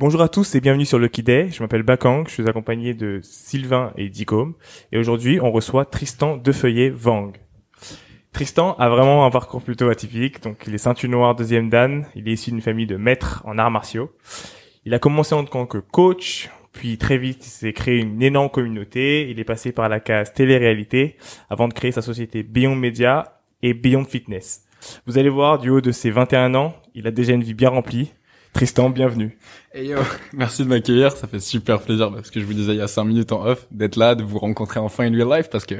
Bonjour à tous et bienvenue sur Lucky Day. Je m'appelle Bakang, je suis accompagné de Sylvain et Dicôme. Et aujourd'hui, on reçoit Tristan Defeuillé-Wang. Tristan a vraiment un parcours plutôt atypique. Donc, il est ceinture noire deuxième dan. Il est issu d'une famille de maîtres en arts martiaux. Il a commencé en tant que coach, puis très vite, il s'est créé une énorme communauté. Il est passé par la case télé-réalité avant de créer sa société Beyond Media et Beyond Fitness. Vous allez voir, du haut de ses 21 ans, il a déjà une vie bien remplie. Tristan, bienvenue. Hey yo, merci de m'accueillir, ça fait super plaisir parce que je vous disais il y a 5 minutes en off d'être là, de vous rencontrer enfin in real life parce que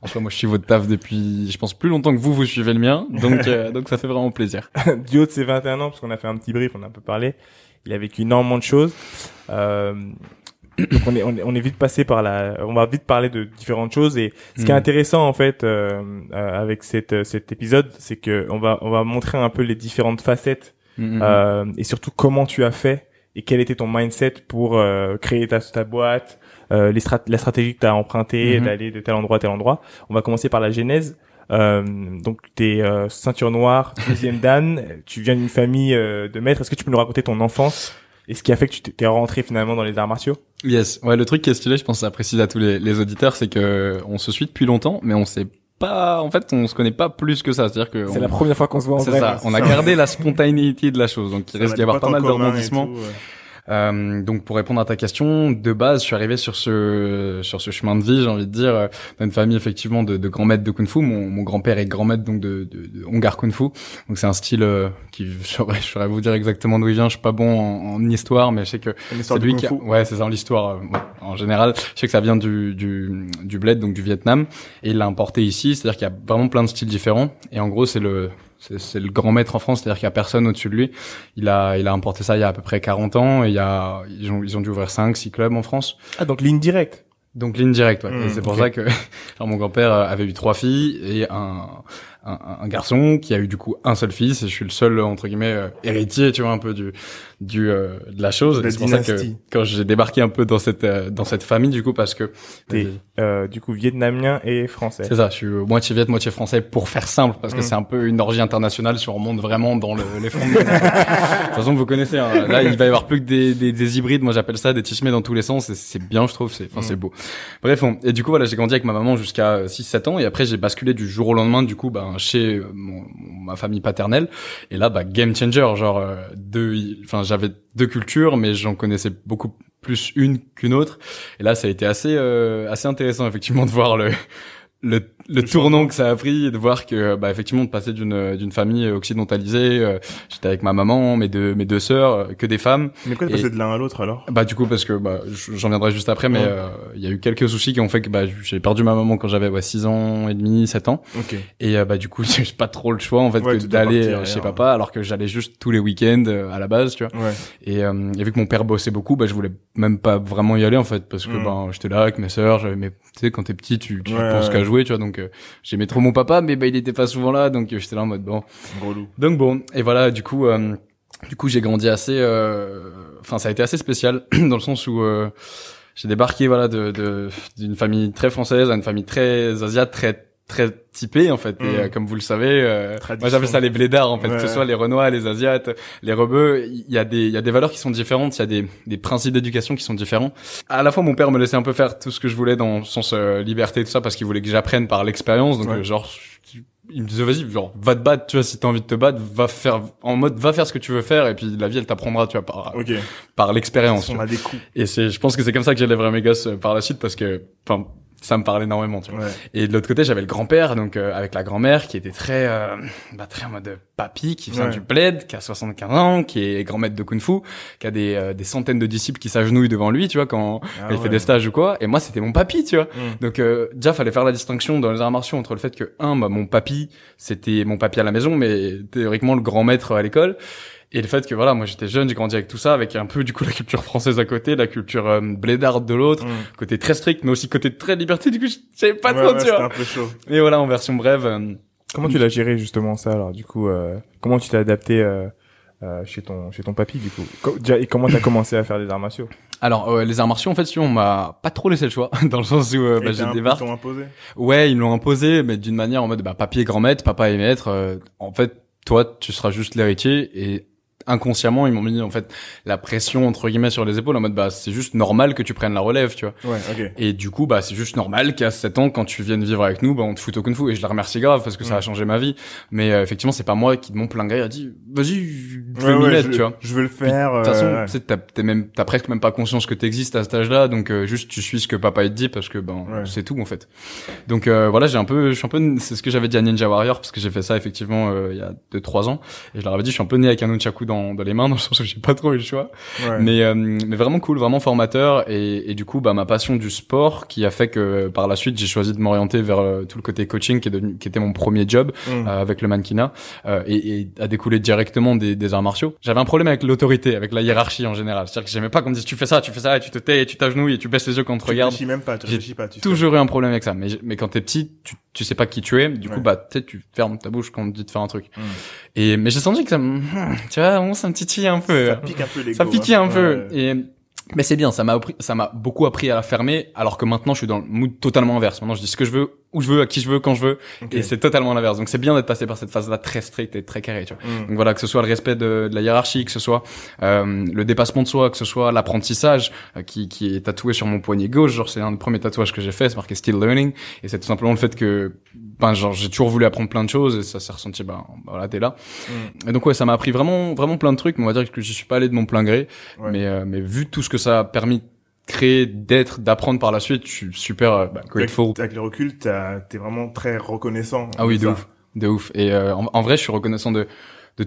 en soi moi je suis votre taf depuis je pense plus longtemps que vous suivez le mien, donc ça fait vraiment plaisir. Du haut de ses 21 ans, parce qu'on a fait un petit brief, on a un peu parlé, il a vécu énormément de choses. Donc on est vite passé par on va vite parler de différentes choses et ce qui est intéressant en fait avec cet épisode, c'est que on va montrer un peu les différentes facettes et surtout comment tu as fait et quel était ton mindset pour créer ta boîte, la stratégie que tu as empruntée d'aller de tel endroit à tel endroit. On va commencer par la genèse. Donc t'es ceinture noire, deuxième dan, tu viens d'une famille de maîtres. Est-ce que tu peux nous raconter ton enfance et ce qui a fait que tu t'es rentré finalement dans les arts martiaux? Yes, ouais, le truc qui est stylé, je pense que ça précise à tous les auditeurs, c'est que on se suit depuis longtemps, mais on sait pas, en fait, on se connaît pas plus que ça. C'est-à-dire que c'est la première fois qu'on se voit en vrai. C'est ça. On a gardé la spontanéité de la chose, donc il risque d'y avoir pas mal de rebondissements. Donc pour répondre à ta question, de base, je suis arrivé sur ce chemin de vie, j'ai envie de dire, dans une famille effectivement de grands maîtres de kung-fu. Mon grand-père est grand maître donc de Hong Gar kung-fu. Donc c'est un style qui je saurais vous dire exactement d'où il vient. Je suis pas bon en histoire, mais je sais que c'est lui qui ouais, c'est ça, l'histoire en général. Je sais que ça vient du bled, donc du Vietnam, et il l'a importé ici. C'est-à-dire qu'il y a vraiment plein de styles différents. Et en gros, c'est le grand maître en France, c'est-à-dire qu'il y a personne au-dessus de lui. Il a importé ça il y a à peu près 40 ans et ils ont dû ouvrir 5-6 clubs en France. Ah, donc ligne directe. Donc ligne directe, ouais. Et c'est pour ça que genre, mon grand-père avait eu 3 filles et un garçon qui a eu du coup un seul fils et je suis le seul entre guillemets héritier, tu vois, un peu de la chose. Et c'est pour ça que quand j'ai débarqué un peu dans cette famille du coup, parce que t'es du coup vietnamien et français. C'est ça, je suis moitié viet, moitié français pour faire simple, parce que c'est un peu une orgie internationale si on remonte vraiment dans les fonds de... De toute façon vous connaissez, hein. Là il va y avoir plus que des hybrides, moi j'appelle ça des tismés dans tous les sens, et c'est bien, je trouve, c'est beau. Bref, et du coup voilà, j'ai grandi avec ma maman jusqu'à 6-7 ans et après j'ai basculé du jour au lendemain du coup chez ma famille paternelle, et là game changer, genre j'avais 2 cultures mais j'en connaissais beaucoup plus une qu'une autre, et là ça a été assez intéressant effectivement de voir le tournant que ça a pris, et de voir que effectivement de passer d'une famille occidentalisée, j'étais avec ma maman, mes deux sœurs, que des femmes. Mais pourquoi t'es passé de l'un à l'autre alors? Du coup parce que j'en viendrai juste après, mais il y a eu quelques soucis qui ont fait que j'ai perdu ma maman quand j'avais 6 ans et demi, 7 ans. Okay. Et du coup j'ai pas trop le choix en fait que d'aller chez papa, alors que j'allais juste tous les week-ends à la base, tu vois. Ouais. Et vu que mon père bossait beaucoup, je voulais même pas vraiment y aller en fait, parce que j'étais là avec mes sœurs, tu sais quand t'es petit tu penses qu'à jouer, tu vois, donc j'aimais trop mon papa, mais il était pas souvent là, donc j'étais là en mode relou. Donc et voilà, du coup j'ai grandi assez ça a été assez spécial dans le sens où j'ai débarqué d'une famille très française à une famille très asiate, très typée en fait, et comme vous le savez, moi j'appelle ça les blédards en fait, que ce soit les Renois, les Asiates, les Rebeux, il y a des valeurs qui sont différentes, il y a des principes d'éducation qui sont différents. À la fois mon père me laissait un peu faire tout ce que je voulais dans le sens liberté et tout ça, parce qu'il voulait que j'apprenne par l'expérience, donc il me disait vas-y, va te battre, tu vois, si t'as envie de te battre, va faire ce que tu veux faire, et puis la vie elle t'apprendra, tu vois, par l'expérience. On a des coups. Et je pense que c'est comme ça que j'élèverai mes gosses par la suite, parce que ça me parlait énormément, tu vois. Ouais. Et de l'autre côté, j'avais le grand-père, donc avec la grand-mère qui était très en mode papy, qui vient du bled, qui a 75 ans, qui est grand maître de kung-fu, qui a des centaines de disciples qui s'agenouillent devant lui, tu vois, quand il fait des stages ou quoi. Et moi, c'était mon papy, tu vois. Donc déjà, fallait faire la distinction dans les arts martiaux entre le fait que mon papy, c'était mon papy à la maison, mais théoriquement le grand maître à l'école. Et le fait que moi j'étais jeune, j'ai grandi avec tout ça, avec un peu du coup la culture française à côté, la culture blédarde de l'autre, côté très strict, mais aussi côté très liberté, du coup je savais pas trop, tu vois. C'était un peu chaud. Et voilà, en version brève. Comment tu l'as géré justement ça alors, du coup, comment tu t'es adapté chez ton papy du coup, et comment t'as commencé à faire des arts martiaux? Alors les arts martiaux, en fait, on m'a pas trop laissé le choix, dans le sens où j'ai débarqué. Ils t'ont imposé? Ouais, ils me l'ont imposé, mais d'une manière en mode papy est grand maître, papa est maître. En fait, toi, tu seras juste l'héritier, et inconsciemment, ils m'ont mis en fait la pression entre guillemets sur les épaules en mode bah c'est juste normal que tu prennes la relève, tu vois. Ouais, ok. Et du coup bah c'est juste normal qu'à 7 ans quand tu viennes vivre avec nous, bah on te foute au kung-fu et je la remercie grave parce que ça a changé ma vie. Mais effectivement, c'est pas moi qui de mon plein gré a dit vas-y, je vais m'y mettre, tu vois. Je veux le faire. De toute façon, tu sais, t'as presque même pas conscience que t'existes à cet âge-là, donc juste tu suis ce que papa il te dit parce que c'est tout en fait. Donc voilà, c'est ce que j'avais dit à Ninja Warrior parce que j'ai fait ça effectivement il y a 2-3 ans et je leur avais dit je suis un peu né avec un nunchaku dans les mains dans le sens où j'ai pas trop eu le choix. Ouais. Mais vraiment cool, vraiment formateur et du coup bah ma passion du sport qui a fait que par la suite j'ai choisi de m'orienter vers tout le côté coaching qui était mon premier job avec le mannequinat et a découlé directement des arts martiaux. J'avais un problème avec l'autorité, avec la hiérarchie en général. C'est-à-dire que j'aimais pas qu'on me dise tu fais ça et tu te tais et tu t'agenouilles et tu baisses les yeux quand on te regarde. Tu réfléchis pas. J'ai toujours eu un problème avec ça. Mais quand t'es petit, tu sais pas qui tu es. Du coup, bah, peut-être tu fermes ta bouche quand on te dit de faire un truc. Mais j'ai senti que tu vois, ça me titille un peu. Ça pique un peu l'ego. Ça piquait un peu. Mais c'est bien, ça m'a beaucoup appris à la fermer, alors que maintenant je suis dans le mood totalement inverse. Maintenant je dis ce que je veux, où je veux, à qui je veux, quand je veux, et c'est totalement l'inverse. Donc c'est bien d'être passé par cette phase-là très stricte et très carrée, tu vois. Donc voilà, que ce soit le respect de la hiérarchie, que ce soit le dépassement de soi, que ce soit l'apprentissage qui est tatoué sur mon poignet gauche, genre c'est un des premiers tatouages que j'ai fait, c'est marqué Still Learning, et c'est tout simplement le fait que genre j'ai toujours voulu apprendre plein de choses et ça s'est ressenti voilà, t'es là. Et donc ouais, ça m'a appris vraiment plein de trucs, mais on va dire que je suis pas allé de mon plein gré, mais vu tout ce que ça a permis créer, d'apprendre par la suite, je suis super grateful. Avec le recul, t'es vraiment très reconnaissant. Ah oui, de ouf. Et en vrai, je suis reconnaissant de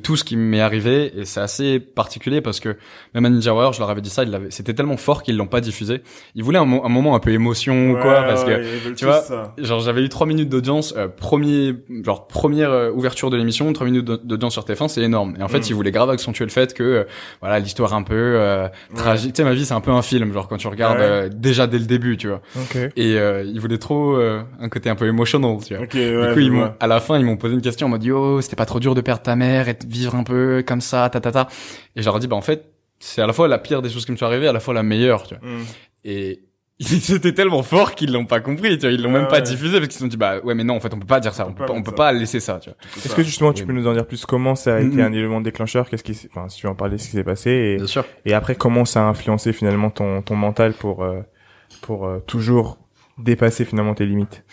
tout ce qui m'est arrivé et c'est assez particulier parce que même à Ninja Warrior, je leur avais dit ça, c'était tellement fort qu'ils l'ont pas diffusé. Ils voulaient un moment un peu émotion ou quoi parce que tu vois, genre j'avais eu 3 minutes d'audience, première ouverture de l'émission, 3 minutes d'audience sur TF1, c'est énorme. Et en fait, ils voulaient grave accentuer le fait que voilà, l'histoire un peu tragique, tu sais, ma vie c'est un peu un film, genre quand tu regardes déjà dès le début, tu vois. Et ils voulaient trop un côté un peu emotional, tu vois. Du coup, à la fin, ils m'ont posé une question en mode yo, c'était pas trop dur de perdre ta mère et vivre un peu comme ça, et je leur ai dit en fait c'est à la fois la pire des choses qui me sont arrivées, à la fois la meilleure, tu vois. Et c'était tellement fort qu'ils l'ont pas compris, tu vois, ils l'ont même pas diffusé parce qu'ils se sont dit ouais mais non en fait on peut pas dire ça, on peut pas laisser ça, tu vois. Est-ce que justement tu peux nous en dire plus comment ça a été un élément déclencheur, si tu veux en parler, ce qui s'est passé Bien sûr. Et après comment ça a influencé finalement ton mental pour toujours dépasser finalement tes limites.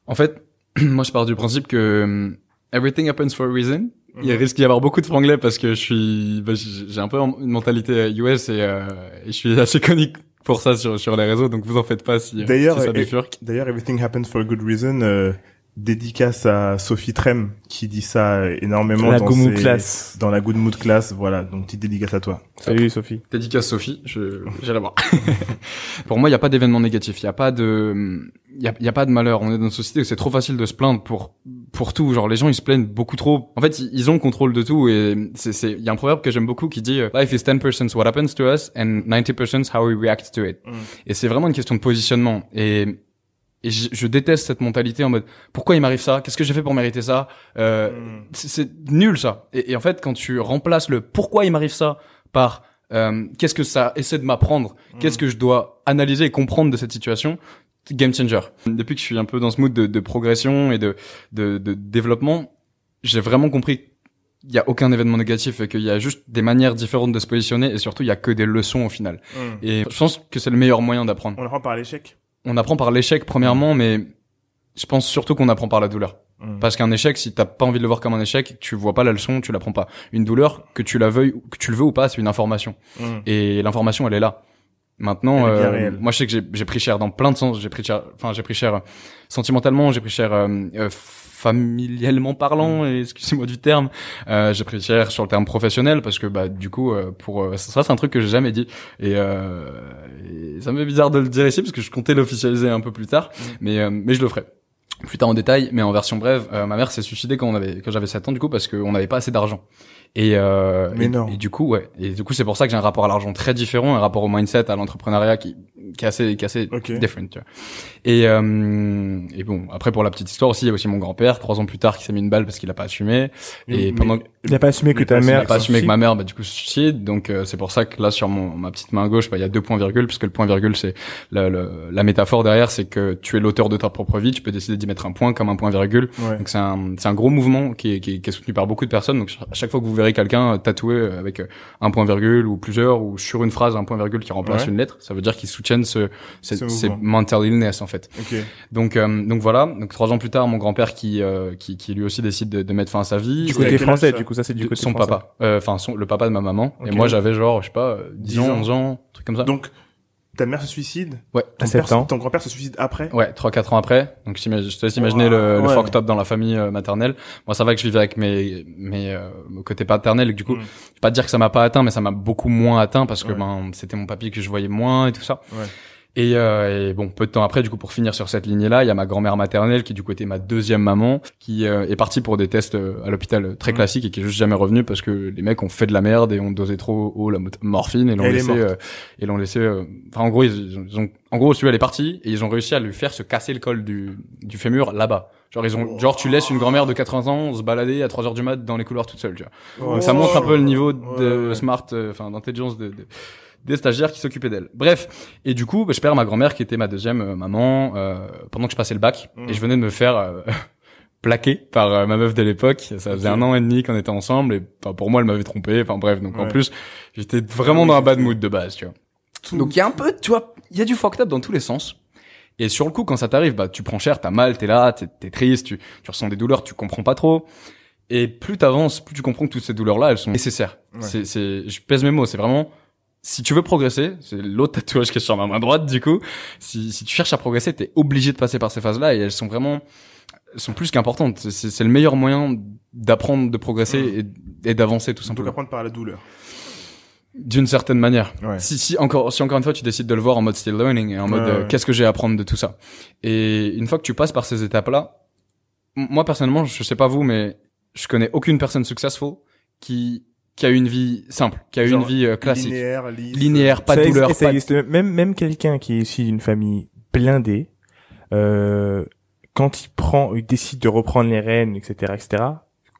En fait, moi je pars du principe que everything happens for a reason. Il risque d'y avoir beaucoup de franglais parce que j'ai un peu une mentalité US et je suis assez connu pour ça sur les réseaux, donc vous en faites pas si ça bifurque. D'ailleurs, everything happens for a good reason. Dédicace à Sophie Trem qui dit ça énormément dans la Good Mood Class. Voilà, donc petite dédicace à toi. Salut Sophie. Dédicace Sophie, j'ai la voir. Pour moi, il y a pas d'événement négatif, il y a pas de malheur. On est dans une société où c'est trop facile de se plaindre pour tout. Genre les gens ils se plaignent beaucoup trop. En fait, ils ont le contrôle de tout et il y a un proverbe que j'aime beaucoup qui dit life is 10% what happens to us and 90% how we react to it. Et c'est vraiment une question de positionnement et je déteste cette mentalité en mode pourquoi il m'arrive ça, qu'est-ce que j'ai fait pour mériter ça, c'est nul ça. Et en fait quand tu remplaces le pourquoi il m'arrive ça par qu'est-ce que ça essaie de m'apprendre, qu'est-ce que je dois analyser et comprendre de cette situation, game changer. Depuis que je suis un peu dans ce mood de progression et de développement, j'ai vraiment compris il y a aucun événement négatif et qu'il y a juste des manières différentes de se positionner et surtout il y a que des leçons au final. Et je pense que c'est le meilleur moyen d'apprendre. On apprend par l'échec. On apprend par l'échec premièrement, mais je pense surtout qu'on apprend par la douleur. Parce qu'un échec, si t'as pas envie de le voir comme un échec, tu vois pas la leçon, tu l'apprends pas. Une douleur, que tu le veux ou pas, c'est une information. Et l'information, elle est là. Maintenant, moi je sais que j'ai pris cher dans plein de sens. J'ai pris cher sentimentalement, j'ai pris cher familialement parlant, excusez-moi du terme. J'ai pris cher sur le terme professionnel parce que du coup ça c'est un truc que j'ai jamais dit et ça me fait bizarre de le dire ici parce que je comptais l'officialiser un peu plus tard, mais je le ferai plus tard en détail. Mais en version brève, ma mère s'est suicidée quand j'avais 7 ans du coup parce qu'on n'avait pas assez d'argent. Et du coup c'est pour ça que j'ai un rapport à l'argent très différent, un rapport au mindset, à l'entrepreneuriat qui qui est assez Ok. different, tu vois. Et bon, après pour la petite histoire aussi, il y a aussi mon grand-père, 3 ans plus tard, qui s'est mis une balle parce qu'il a pas assumé. Et pendant Il a pas assumé que Mais ta pas- il mère. a pas assumé que ma mère, du coup, se suicide. Donc, c'est pour ça que là, sur ma petite main gauche, il y a 2 points virgule, puisque le point virgule, c'est la métaphore derrière, c'est que tu es l'auteur de ta propre vie, tu peux décider d'y mettre un point comme un point virgule. Ouais. Donc, c'est un gros mouvement qui est soutenu par beaucoup de personnes. Donc, à chaque fois que vous verrez quelqu'un tatoué avec un point virgule ou plusieurs, ou sur une phrase, un point virgule qui remplace Ouais. une lettre, ça veut dire qu'ils soutiennent ces mouvement. mental illness, en fait. Ok. Donc voilà. Donc 3 ans plus tard, mon grand-père qui lui aussi décide de mettre fin à sa vie. Du C'est à côté quel français, âge, ça du coup, ça c'est du côté Son français. papa, le papa de ma maman. Ok. Et moi j'avais genre, je sais pas, 10 ans, 10 ans. 11 ans, un truc comme ça. Donc, ta mère se suicide. Ouais. Ton À 7 père, ans. ton grand-père se suicide après. Ouais, 3-4 ans après. Donc je te laisse imaginer le Ouais. fucked up dans la famille maternelle. Moi ça va que je vivais avec mes côté paternel et que du coup, je vais pas te dire que ça m'a pas atteint, mais ça m'a beaucoup moins atteint parce que Ouais. c'était mon papy que je voyais moins et tout ça. Ouais. Et bon, peu de temps après, du coup, pour finir sur cette lignée-là, il y a ma grand-mère maternelle qui du coup était ma deuxième maman, qui est partie pour des tests à l'hôpital très classiques et qui est juste jamais revenue parce que les mecs ont fait de la merde et ont dosé trop haut la morphine et l'ont Elle est laissé morte. enfin en gros en gros tu vois, elle est partie et ils ont réussi à lui faire se casser le col du fémur là-bas. Genre tu laisses une grand-mère de 80 ans se balader à 3 heures du mat dans les couloirs toute seule, tu vois. Ouais. Donc ça montre un peu le niveau de Ouais. smart, d'intelligence des stagiaires qui s'occupaient d'elle. Bref, et du coup, je perds ma grand-mère qui était ma deuxième maman pendant que je passais le bac et je venais de me faire plaquer par ma meuf de l'époque. Ça faisait 1 an et demi qu'on était ensemble et pour moi elle m'avait trompé. Enfin bref, donc en Ouais. plus j'étais vraiment dans un bad mood de base, tu vois. Donc il y a un peu, tu vois, il y a du fucked up dans tous les sens. Et sur le coup, quand ça t'arrive, tu prends cher, t'as mal, t'es là, t'es triste, tu ressens des douleurs, tu comprends pas trop. Et plus t'avances, plus tu comprends que toutes ces douleurs-là, elles sont nécessaires. Ouais. Je pèse mes mots, c'est vraiment, si tu veux progresser, c'est l'autre tatouage qui est sur ma main droite, du coup. Si tu cherches à progresser, t'es obligé de passer par ces phases-là et elles sont plus qu'importantes. C'est le meilleur moyen d'apprendre, de progresser et d'avancer, tout Donc simplement. apprendre par la douleur. D'une certaine manière. Ouais. Si encore une fois tu décides de le voir en mode still learning et en mode Ouais. qu'est-ce que j'ai à apprendre de tout ça. Et une fois que tu passes par ces étapes-là, moi personnellement, je sais pas vous, mais je connais aucune personne successful qui a eu une vie simple, qui a eu Genre une vie classique, Linéaire, pas de Ça douleur, existe- ça pas de... existe. Même quelqu'un qui est issu d'une famille blindée, quand il décide de reprendre les rênes, etc.,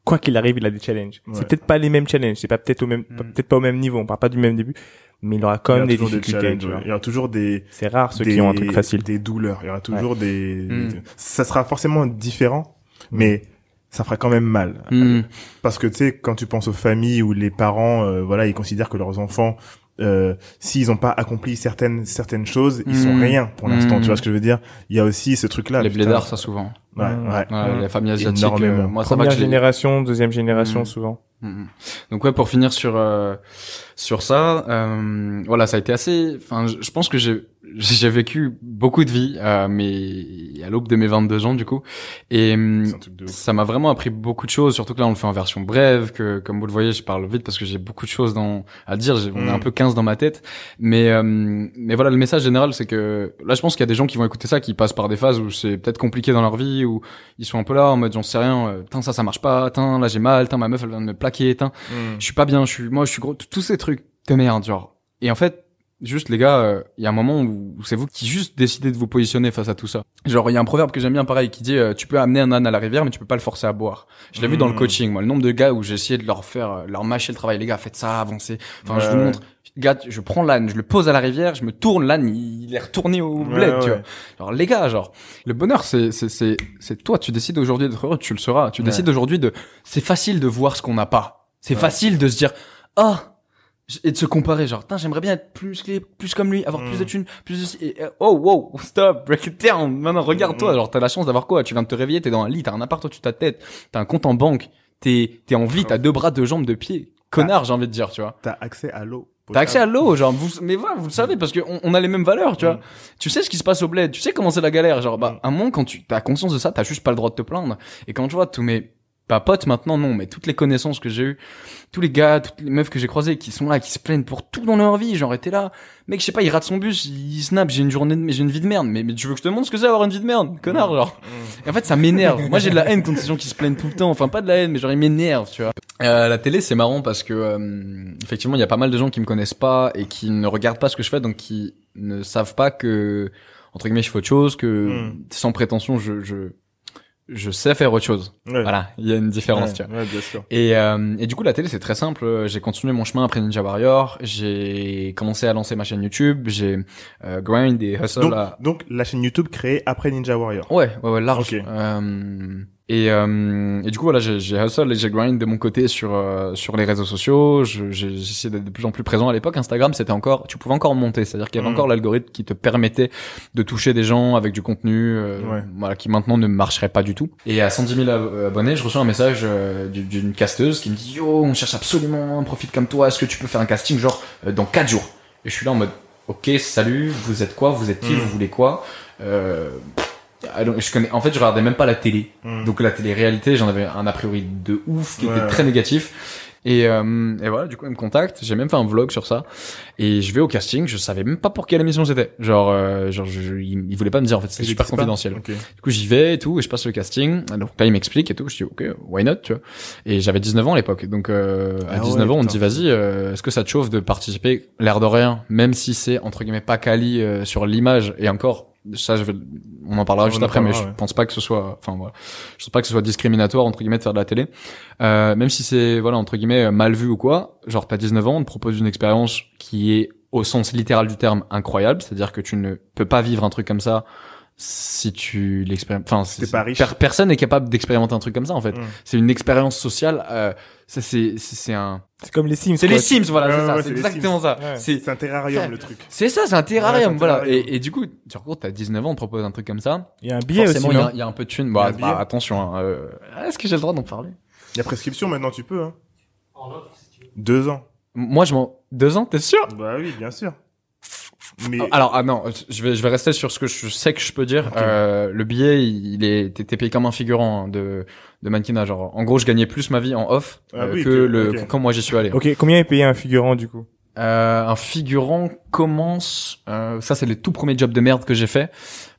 quoi qu'il arrive, il a des challenges. Ouais. C'est peut-être pas les mêmes challenges, c'est pas peut-être peut-être pas au même niveau, on parle pas du même début, mais il aura quand même des toujours difficultés. challenges, tu ouais. vois. Il y aura toujours des C'est rare ceux qui ont un truc facile. des douleurs. Il y aura toujours des. Mm. Ça sera forcément différent, mais ça fera quand même mal. Hmm. Parce que tu sais, quand tu penses aux familles où les parents, voilà, ils considèrent que leurs enfants, s'ils n'ont pas accompli certaines choses, ils sont rien pour l'instant. Tu vois ce que je veux dire? Il y a aussi ce truc-là. Les putain. blédards, ça souvent. Ouais, ouais. Ouais, les familles asiatiques. Énormément. Moi, ça va Première que j'ai- génération, deuxième génération, Mm. souvent. Mhm. Donc ouais, pour finir sur ça, voilà, ça a été assez. Enfin, je pense que j'ai vécu beaucoup de vie, mais à l'aube de mes 22 ans du coup, et C'est un truc de ouf. ça m'a vraiment appris beaucoup de choses. Surtout que là, on le fait en version brève, que comme vous le voyez, je parle vite parce que j'ai beaucoup de choses à dire. On est un peu 15 dans ma tête, mais voilà, le message général, c'est que là, je pense qu'il y a des gens qui vont écouter ça, qui passent par des phases où c'est peut-être compliqué dans leur vie, où ils sont un peu là en mode j'en sais rien, tain ça marche pas, tain là j'ai mal, tain ma meuf elle vient de me plaquer, tain je suis pas bien, je suis gros, tous ces trucs de merde genre. Et en fait, juste les gars, il y a un moment où c'est vous qui juste décidez de vous positionner face à tout ça. Genre il y a un proverbe que j'aime bien pareil qui dit tu peux amener un âne à la rivière mais tu peux pas le forcer à boire. Je l'ai vu dans le coaching, moi, le nombre de gars où j'ai essayé de leur mâcher le travail, les gars faites ça, avancez. Enfin je vous Ouais. montre, gars, je prends l'âne, je le pose à la rivière, je me tourne, l'âne il est retourné au bled, tu vois. Genre les gars, genre le bonheur c'est toi, tu décides aujourd'hui d'être heureux, tu le seras. Tu décides aujourd'hui c'est facile de voir ce qu'on n'a pas. C'est facile de se dire et de se comparer, genre j'aimerais bien être plus comme lui, avoir plus de thunes, plus de oh wow, stop, break it down. Maintenant regarde-toi, genre t'as la chance d'avoir quoi? Tu viens de te réveiller, t'es dans un lit, t'as un appart au-dessus de ta tête, t'as un compte en banque, t'es en vie, t'as 2 bras, 2 jambes, 2 pieds. Connard, j'ai envie de dire, tu vois. T'as accès à l'eau. T'as accès à l'eau, genre, mais voilà, vous le savez, parce que on a les mêmes valeurs, tu vois. Tu sais ce qui se passe au bled, tu sais comment c'est la galère, genre, à un moment, quand tu as conscience de ça, t'as juste pas le droit de te plaindre. Et quand je vois tous mes pas potes maintenant, non, mais toutes les connaissances que j'ai eues, tous les gars, toutes les meufs que j'ai croisées qui sont là, qui se plaignent pour tout dans leur vie, genre, t'es là, mec, je sais pas, il rate son bus, il snap, j'ai une vie de merde, mais tu veux que je te montre ce que c'est avoir une vie de merde, connard, genre. Et en fait, ça m'énerve. Moi, j'ai de la haine contre ces gens qui se plaignent tout le temps, enfin, pas de la haine, mais genre, ils m'énervent, tu vois. La télé, c'est marrant parce que, effectivement, il y a pas mal de gens qui me connaissent pas et qui ne regardent pas ce que je fais, donc qui ne savent pas que, entre guillemets, je fais autre chose, que, sans prétention, je sais faire autre chose. Ouais. Voilà, il y a une différence, tu vois. Ouais, bien sûr. Et du coup, la télé, c'est très simple. J'ai continué mon chemin après Ninja Warrior. J'ai commencé à lancer ma chaîne YouTube. J'ai grind et hustle. Donc, la chaîne YouTube créée après Ninja Warrior. Ouais, large. Ok. Et du coup, voilà, j'ai hustle et j'ai grind de mon côté sur les réseaux sociaux. J'ai essayé d'être de plus en plus présent. À l'époque, Instagram, tu pouvais encore monter. C'est-à-dire qu'il y avait encore l'algorithme qui te permettait de toucher des gens avec du contenu, voilà, qui maintenant ne marcherait pas du tout. Et à 110 000 abonnés, je reçois un message d'une casteuse qui me dit, yo, on cherche absolument un profil comme toi. Est-ce que tu peux faire un casting, genre, dans 4 jours? Et je suis là en mode, ok, salut, vous êtes quoi? Vous êtes qui? Vous voulez quoi? En fait, je regardais même pas la télé. Donc la télé-réalité, j'en avais un a priori de ouf qui était très négatif. Et voilà, du coup, il me contacte. J'ai même fait un vlog sur ça. Et je vais au casting. Je savais même pas pour quelle émission c'était. Il voulait pas me dire, en fait. C'est super confidentiel. Okay. Du coup, j'y vais et tout. Et je passe le casting. Donc là, il m'explique et tout. Je dis, ok, why not, tu vois. Et j'avais 19 ans à l'époque. Donc, à 19 ans, on me dit, vas-y, est-ce que ça te chauffe de participer? L'air de rien. Même si c'est, entre guillemets, pas quali sur l'image. Et encore, ça, on en parlera juste après, mais je pense pas que ce soit, enfin voilà, je pense pas que ce soit discriminatoire entre guillemets de faire de la télé, même si c'est voilà entre guillemets mal vu ou quoi. Genre t'as 19 ans, on te propose une expérience qui est au sens littéral du terme incroyable, c'est-à-dire que tu ne peux pas vivre un truc comme ça si tu l'expérimentes. Enfin, c'est pas riche. Personne n'est capable d'expérimenter un truc comme ça en fait. C'est une expérience sociale. Ça c'est comme les Sims. C'est les Sims, voilà, c'est exactement ça. Ouais. C'est un terrarium le truc. C'est ça, c'est un terrarium, voilà. Et du coup, tu rencontres, t'as 19 ans, on te propose un truc comme ça. Il y a un billet aussi, non? Il y a un peu de thune. Bah, attention, est-ce que j'ai le droit d'en parler? Il y a prescription maintenant, tu peux, hein. En offre, si tu veux. 2 ans. Moi, 2 ans, t'es sûr? Bah oui, bien sûr. Mais... Alors, non, je vais rester sur ce que je sais que je peux dire. Okay. Le billet, t'es payé comme un figurant de mannequinat. Genre, en gros, je gagnais plus ma vie en off quand moi j'y suis allé. Ok, combien est payé un figurant du coup? Un figurant commence, ça c'est les tout premiers jobs de merde que j'ai fait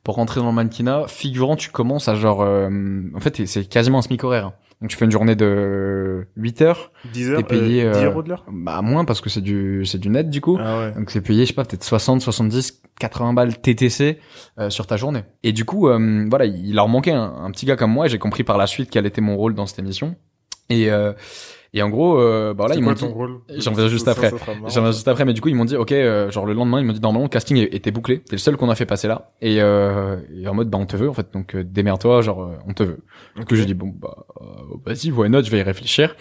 pour rentrer dans le mannequinat. Figurant, tu commences à genre, en fait, c'est quasiment un SMIC horaire. Donc tu fais une journée de 8 heures. 10 heures, t'es payé, 10 euros de l'heure? Bah, moins parce que c'est du net, du coup. Ah ouais. Donc c'est payé, je sais pas, peut-être 60, 70, 80 balles TTC, sur ta journée. Et du coup, voilà, il leur manquait un petit gars comme moi et j'ai compris par la suite quel était mon rôle dans cette émission. Et en gros, bah là, ils m'ont dit, j'en viens juste après, mais du coup, ils m'ont dit, ok, genre le lendemain, ils m'ont dit, normalement, le casting était bouclé, t'es le seul qu'on a fait passer là, et en mode, bah, on te veut, en fait, donc, démerde-toi, genre, on te veut. Du coup, j'ai dit, bon, bah, vas-y, why not, je vais y réfléchir.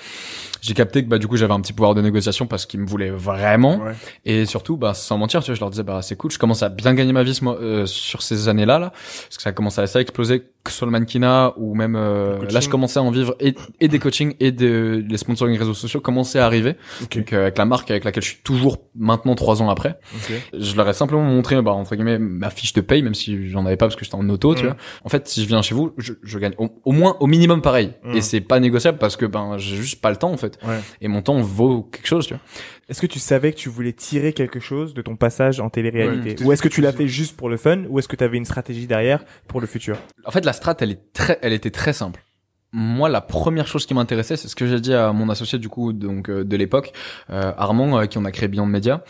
J'ai capté que, bah, du coup, j'avais un petit pouvoir de négociation parce qu'ils me voulaient vraiment. Ouais. Et surtout, bah, sans mentir, tu vois, je leur disais, bah, c'est cool, je commence à bien gagner ma vie, sur ces années-là, parce que ça a commencé à exploser, que ce soit le mannequinat ou même, là, je commençais à en vivre et des coachings et les sponsoring réseaux sociaux commençaient à arriver. Okay. Donc, avec la marque avec laquelle je suis toujours maintenant 3 ans après. Okay. Je leur ai simplement montré, bah, entre guillemets, ma fiche de paye, même si j'en avais pas parce que j'étais en auto, tu vois. En fait, si je viens chez vous, je gagne au moins, au minimum pareil. Et c'est pas négociable parce que, ben, j'ai juste pas le temps, en fait. Ouais. Et mon temps vaut quelque chose, tu vois. Est-ce que tu savais que tu voulais tirer quelque chose de ton passage en télé-réalité? Ou est-ce que tu l'as fait juste pour le fun? Ou est-ce que tu avais une stratégie derrière pour le futur? En fait, la strat, elle était très simple. Moi, la première chose qui m'intéressait, c'est ce que j'ai dit à mon associé, du coup, donc, de l'époque, Armand, avec qui on a créé Beyond Media.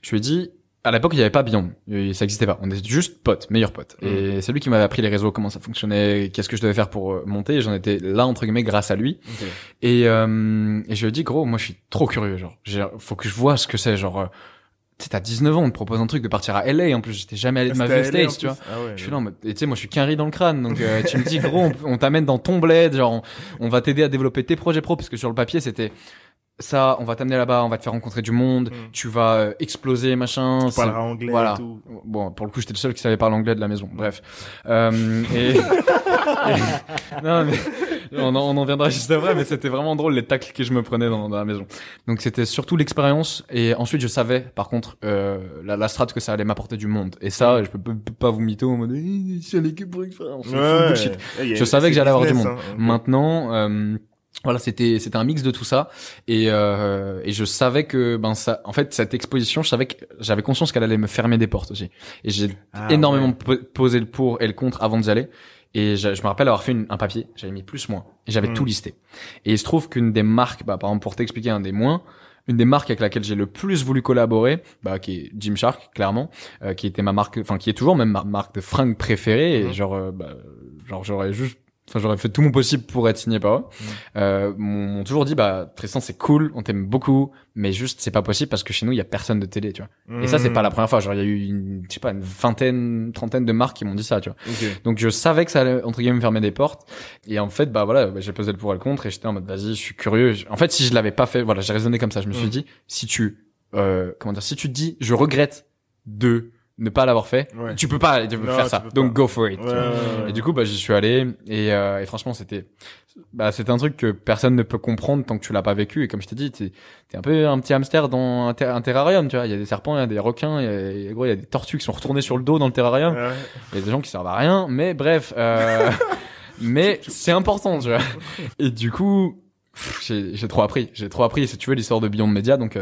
Je lui ai dit, à l'époque, il n'y avait pas Beyond. Ça existait pas. On était juste potes, meilleurs potes. Et c'est lui qui m'avait appris les réseaux, comment ça fonctionnait, qu'est-ce que je devais faire pour monter. Et j'en étais là, entre guillemets, grâce à lui. Okay. Et je lui ai dit, gros, moi, je suis trop curieux, genre. Faut que je vois ce que c'est, genre, tu sais, t'as 19 ans, on te propose un truc de partir à LA. En plus, j'étais jamais allé de ma vie aux States, tu vois. Ah ouais, je suis là, et tu sais, moi, je suis qu'un riz dans le crâne. Donc, tu me dis, gros, on t'amène dans ton bled, genre, on va t'aider à développer tes projets pro, parce que sur le papier, c'était ça, on va t'amener là-bas, on va te faire rencontrer du monde, tu vas exploser, machin. Tu parleras anglais voilà. Et tout. Bon, pour le coup, j'étais le seul qui savait parler anglais de la maison. Bref. Non, mais on en viendra juste après, mais c'était vraiment drôle les tacles que je me prenais dans la maison. Donc c'était surtout l'expérience, et ensuite je savais, par contre, la strat que ça allait m'apporter du monde. Et ça, je peux pas vous mytho en mode, je suis allé que pour expérience. Je savais que j'allais avoir du monde. Hein, okay. Maintenant, Voilà, c'était un mix de tout ça et je savais que ça, en fait, cette exposition, je savais que j'avais conscience qu'elle allait me fermer des portes aussi. Et j'ai énormément posé le pour et le contre avant d'y aller. Et je me rappelle avoir fait un papier, j'avais mis plus moins et j'avais tout listé. Et il se trouve qu'une des marques, par exemple pour t'expliquer une des marques avec laquelle j'ai le plus voulu collaborer, qui est Gymshark, clairement, qui était ma marque, enfin qui est toujours même ma marque de fringues préférée. Et j'aurais fait tout mon possible pour être signé par eux. M'ont toujours dit, Tristan, c'est cool, on t'aime beaucoup, mais juste, c'est pas possible parce que chez nous, il y a personne de télé, tu vois. Et ça, c'est pas la première fois. Genre, il y a eu une vingtaine, trentaine de marques qui m'ont dit ça, tu vois. Okay. Donc, je savais que ça allait, entre guillemets, me fermer des portes. Et en fait, j'ai pesé le pour et le contre et j'étais en mode, vas-y, je suis curieux. En fait, si je l'avais pas fait, voilà, j'ai raisonné comme ça. Je me suis dit, si tu te dis, je regrette de ne pas l'avoir fait, tu peux pas faire ça. Donc go for it. Et du coup j'y suis allé et franchement c'était un truc que personne ne peut comprendre tant que tu l'as pas vécu. Et comme je t'ai dit, t'es un peu un petit hamster dans un terrarium, tu vois. Il y a des serpents, il y a des requins, il y a des tortues qui sont retournées sur le dos dans le terrarium. Il y a des gens qui servent à rien, mais bref mais c'est important, tu vois. Et du coup j'ai trop appris, si tu veux, l'histoire de Beyond Media. Donc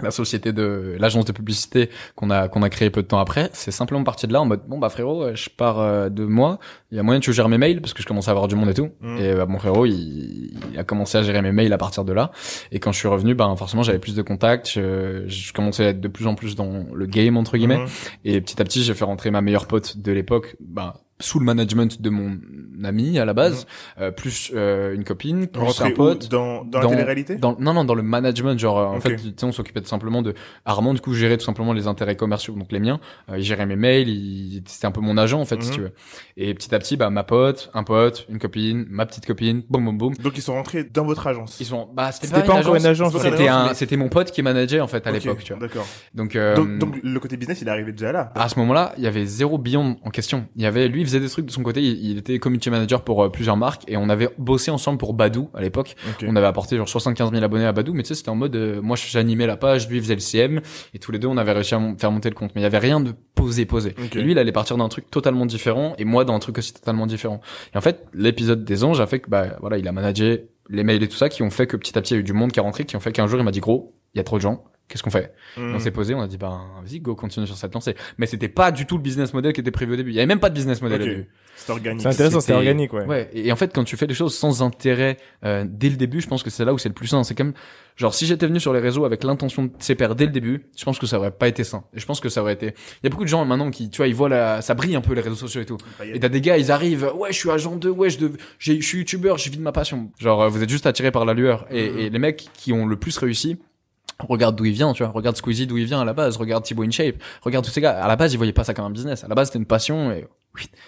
la société l'agence de publicité qu'on a créé peu de temps après, c'est simplement parti de là en mode frérot, je pars de moi, il y a moyen que tu gères mes mails parce que je commençais à avoir du monde et tout. Et mon frérot il a commencé à gérer mes mails à partir de là. Et quand je suis revenu, forcément j'avais plus de contacts, je commençais à être de plus en plus dans le game entre guillemets. Et petit à petit j'ai fait rentrer ma meilleure pote de l'époque, sous le management de mon ami à la base, plus une copine, plus un pote. Dans la télé-réalité? Dans le management, genre en fait, tu sais, on s'occupait tout simplement de Armand, du coup, gérait tout simplement les intérêts commerciaux, donc les miens. Il gérait mes mails, c'était un peu mon agent en fait, si tu veux. Et petit à petit, ma pote, un pote, une copine, ma petite copine, boum boum boum. Donc ils sont rentrés dans votre agence. C'était pas encore une agence, c'était mon pote qui manageait en fait à l'époque, tu vois. D'accord. Donc le côté business, il est arrivé déjà là. À ce moment-là, il y avait zéro Beyond en question. Il y avait lui, il faisait des trucs de son côté, il était community manager pour plusieurs marques et on avait bossé ensemble pour Badoo à l'époque. On avait apporté genre 75 000 abonnés à Badoo, mais tu sais, c'était en mode moi j'animais la page, lui faisait le CM et tous les deux on avait réussi à faire monter le compte, mais il y avait rien de posé. Et lui il allait partir d'un truc totalement différent et moi dans un truc aussi totalement différent. Et en fait, l'épisode des anges a fait que il a managé les mails et tout ça qui ont fait que petit à petit il y a eu du monde qui est rentré, qui ont fait qu'un jour il m'a dit gros, il y a trop de gens. Qu'est-ce qu'on fait? On s'est posé, on a dit vas-y, go, continue sur cette lancée. Mais c'était pas du tout le business model qui était prévu au début. Il y avait même pas de business model au début. C'était organique. C'est intéressant, c'était organique, ouais. Ouais. Et en fait, quand tu fais les choses sans intérêt dès le début, je pense que c'est là où c'est le plus sain. C'est comme genre si j'étais venu sur les réseaux avec l'intention de s'épaire dès le début, je pense que ça aurait pas été sain. Et je pense que ça aurait été. Il y a beaucoup de gens maintenant qui, tu vois, ils voient ça brille un peu les réseaux sociaux et tout. Et t'as des gars, ils arrivent, ouais, je suis agent 2, ouais, je suis youtubeur, je vis de ma passion. Genre, vous êtes juste attirés par la lueur. Et les mecs qui ont le plus réussi. Regarde d'où il vient, tu vois. Regarde Squeezie d'où il vient à la base. Regarde Thibaut InShape. Regarde tous ces gars. À la base, ils voyaient pas ça comme un business. À la base, c'était une passion et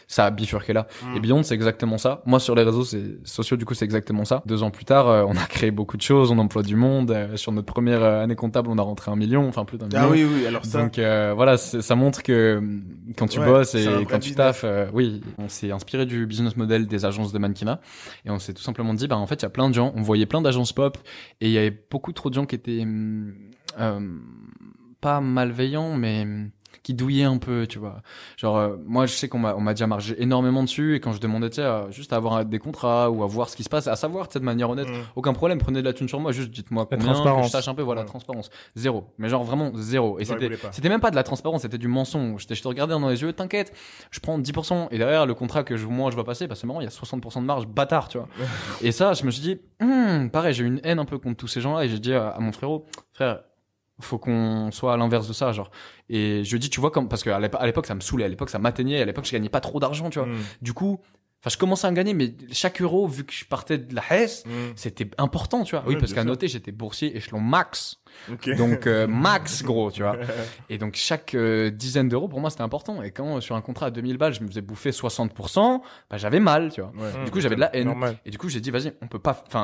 ça a bifurqué là. Et Beyond, c'est exactement ça. Moi, sur les réseaux sociaux, du coup, c'est exactement ça. 2 ans plus tard, on a créé beaucoup de choses. On emploie du monde. Sur notre première année comptable, on a rentré 1 million. Enfin, plus d'1 million. Ah oui, alors ça. Donc, voilà, ça montre que quand tu bosses et quand tu taffes, on s'est inspiré du business model des agences de mannequinat. Et on s'est tout simplement dit, en fait, il y a plein de gens. On voyait plein d'agences pop et il y avait beaucoup trop de gens qui étaient, pas malveillants, mais qui douillait un peu, tu vois. Genre, moi, je sais qu'on m'a déjà margé énormément dessus, et quand je demandais, tu sais, juste à avoir des contrats, ou à voir ce qui se passe, à savoir, tu sais, de manière honnête, aucun problème, prenez de la thune sur moi, juste dites-moi combien, que je sache un peu, voilà, transparence. Zéro. Mais genre, vraiment, zéro. Et c'était même pas de la transparence, c'était du mensonge. Je te regardais dans les yeux, t'inquiète, je prends 10%, et derrière, le contrat que je vois passer, c'est marrant, il y a 60% de marge, bâtard, tu vois. Et ça, je me suis dit, pareil, j'ai eu une haine un peu contre tous ces gens-là, et j'ai dit à mon frérot, frère, faut qu'on soit à l'inverse de ça, genre. Et je dis, tu vois, parce que à l'époque ça me saoulait, à l'époque ça m'atteignait, à l'époque je gagnais pas trop d'argent, tu vois. Du coup, je commençais à gagner, mais chaque euro, vu que je partais de la Hesse, c'était important, tu vois. Oui, parce qu'à noter, j'étais boursier échelon max. Donc, max, gros, tu vois. Et donc, chaque dizaine d'euros, pour moi, c'était important. Et quand, sur un contrat à 2000 balles, je me faisais bouffer 60%, j'avais mal, tu vois. Du coup, j'avais de la haine. Normal. Et du coup, j'ai dit, vas-y,